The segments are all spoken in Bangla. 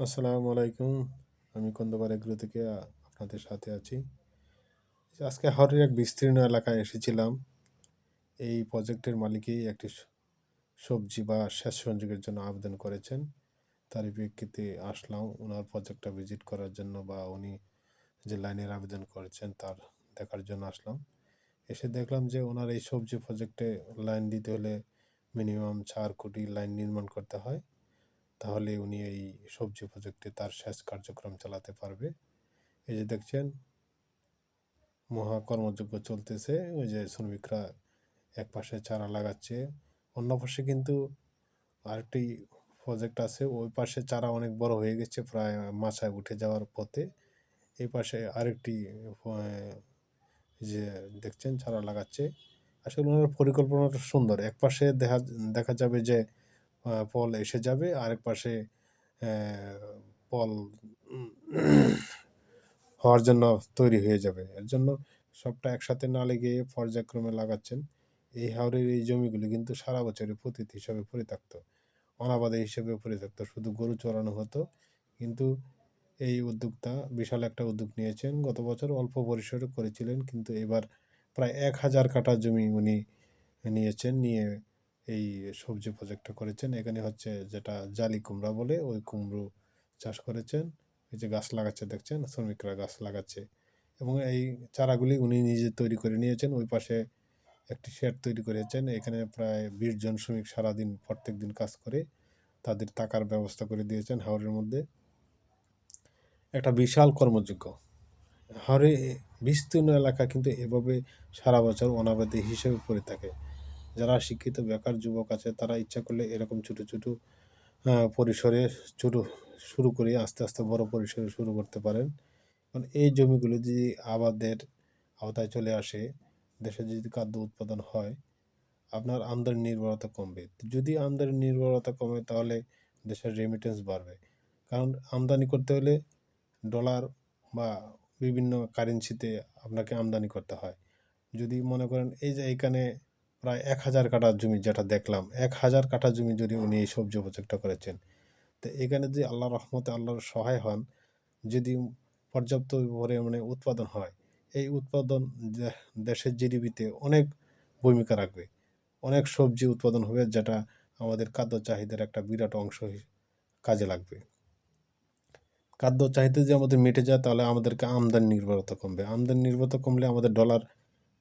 আসসালামু আলাইকুম। আমি খন্দকার এগ্রো থেকে আপনাদের সাথে আছি। আজকে হাওরের এক বিস্তীর্ণ এলাকায় এসেছিলাম। এই প্রজেক্টের মালিকই একটি সবজি বা সেচ সংযোগের জন্য আবেদন করেছেন। তারই প্রেক্ষিতে আসলাম ওনার প্রজেক্টটা ভিজিট করার জন্য, বা উনি যে লাইনের আবেদন করেছেন তার দেখার জন্য আসলাম। এসে দেখলাম যে ওনার এই সবজি প্রজেক্টে লাইন দিতে হলে মিনিমাম 4 কোটি লাইন নির্মাণ করতে হয়। তাহলে উনি এই সবজি প্রজেক্টে তার সেচ কার্যক্রম চালাতে পারবে। এই যে দেখছেন মহা কর্মযজ্ঞ চলতেছে। ওই যে শ্রমিকরা এক পাশে চারা লাগাচ্ছে, অন্য পাশে কিন্তু আরেকটি প্রজেক্ট আছে। ওই পাশে চারা অনেক বড় হয়ে গেছে, প্রায় মাচায় উঠে যাওয়ার পথে। এই পাশে আরেকটি যে দেখছেন চারা লাগাচ্ছে। আসলে ওনার পরিকল্পনাটা সুন্দর। এক পাশে দেখা যাবে যে পল এসে যাবে, আরেক পাশে পল হওয়ার জন্য তৈরি হয়ে যাবে। এর জন্য সবটা একসাথে না লেগে পর্যায়ক্রমে লাগাচ্ছেন। এই হাওরের এই জমিগুলি কিন্তু সারা বছরই পতিত হিসাবে পরিত্যক্ত, অনাবাদী হিসেবে পরিত্যক্ত, শুধু গরু চড়ানো হতো। কিন্তু এই উদ্যোক্তা বিশাল একটা উদ্যোগ নিয়েছেন। গত বছর অল্প পরিসরে করেছিলেন, কিন্তু এবার প্রায় 1000 কাঠা জমি উনি নিয়েছেন, নিয়ে এই সবজি প্রজেক্টটা করেছেন। এখানে হচ্ছে যেটা জালি কুমড়া বলে, ওই কুমড়ো চাষ করেছেন। এই যে গাছ লাগাচ্ছে দেখছেন, শ্রমিকরা গাছ লাগাচ্ছে, এবং এই চারাগুলি উনি নিজে তৈরি করে নিয়েছেন। ওই পাশে একটি শেড তৈরি করেছেন। এখানে প্রায় 20 জন শ্রমিক সারাদিন প্রত্যেক দিন কাজ করে, তাদের টাকার ব্যবস্থা করে দিয়েছেন হাওরের মধ্যে। একটা বিশাল কর্মযোগ্য হাওরে বিস্তীর্ণ এলাকা কিন্তু এভাবে সারা বছর অনাবাদী হিসেবে পড়ে থাকে। যারা শিক্ষিত বেকার যুবক আছে তারা ইচ্ছা করলে এরকম ছোটো ছোটো পরিসরে ছোটো শুরু করে আস্তে আস্তে বড় পরিসরে শুরু করতে পারেন। কারণ এই জমিগুলো যদি আবাদের আওতায় চলে আসে, দেশে যদি খাদ্য উৎপাদন হয়, আপনার আমদানি নির্ভরতা কমবে। যদি আমদানি নির্ভরতা কমে তাহলে দেশের রেমিটেন্স বাড়বে। কারণ আমদানি করতে হলে ডলার বা বিভিন্ন কারেন্সিতে আপনাকে আমদানি করতে হয়। যদি মনে করেন এই যে এখানে প্রায় 1000 কাঠা জমি, যেটা দেখলাম 1000 কাঠা জমি যদি উনি এই সবজি প্রজেক্টটা করেছেন, তো এখানে যদি আল্লাহর রহমতে আল্লাহর সহায় হন, যদি পর্যাপ্ত পরিমাণে উৎপাদন হয়, এই উৎপাদন দেশের জিডিপিতে অনেক ভূমিকা রাখবে। অনেক সবজি উৎপাদন হবে, যেটা আমাদের খাদ্য চাহিদার একটা বিরাট অংশ কাজে লাগবে। খাদ্য চাহিদা যদি আমাদের মিটে যায় তাহলে আমাদেরকে আমদানি নির্ভরতা কমবে। আমদানি নির্ভরতা কমলে আমাদের ডলার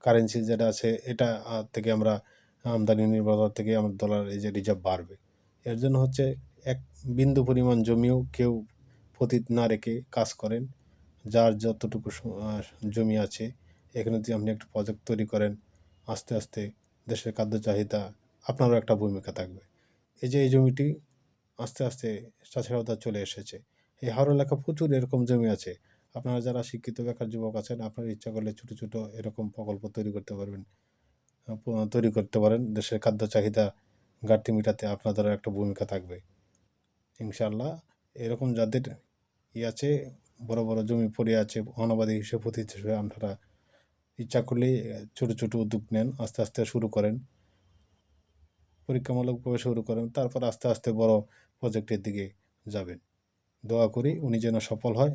কারেন্সি যেটা আছে এটা থেকে আমরা আমদানি নির্ভরতা থেকে আমাদের ডলার এই যে রিজার্ভ বাড়বে। এর জন্য হচ্ছে এক বিন্দু পরিমাণ জমিও কেউ পতিত না রেখে কাজ করেন। যার যতটুকু জমি আছে, এখানে যদি আপনি একটা প্রজেক্ট তৈরি করেন, আস্তে আস্তে দেশের খাদ্য চাহিদা আপনারও একটা ভূমিকা থাকবে। এই যে এই জমিটি আস্তে আস্তে সাক্ষরতা চলে এসেছে। এই হাওড় এলাকা প্রচুর এরকম জমি আছে। আপনারা যারা শিক্ষিত বেকার যুবক আছেন, আপনারা ইচ্ছা করলে ছোটো ছোটো এরকম প্রকল্প তৈরি করতে পারবেন, তৈরি করতে পারেন। দেশের খাদ্য চাহিদা ঘাটতি মেটাতে আপনাদেরও একটা ভূমিকা থাকবে ইনশাল্লাহ। এরকম যাদের আছে, বড় বড় জমি পড়ে আছে অনাবাদী হিসেবে পতিত হিসেবে, আপনারা ইচ্ছা করলেই ছোটো ছোটো উদ্যোগ নেন, আস্তে আস্তে শুরু করেন, পরীক্ষামূলকভাবে শুরু করেন, তারপর আস্তে আস্তে বড় প্রজেক্টের দিকে যাবেন। দোয়া করি উনি যেন সফল হয়।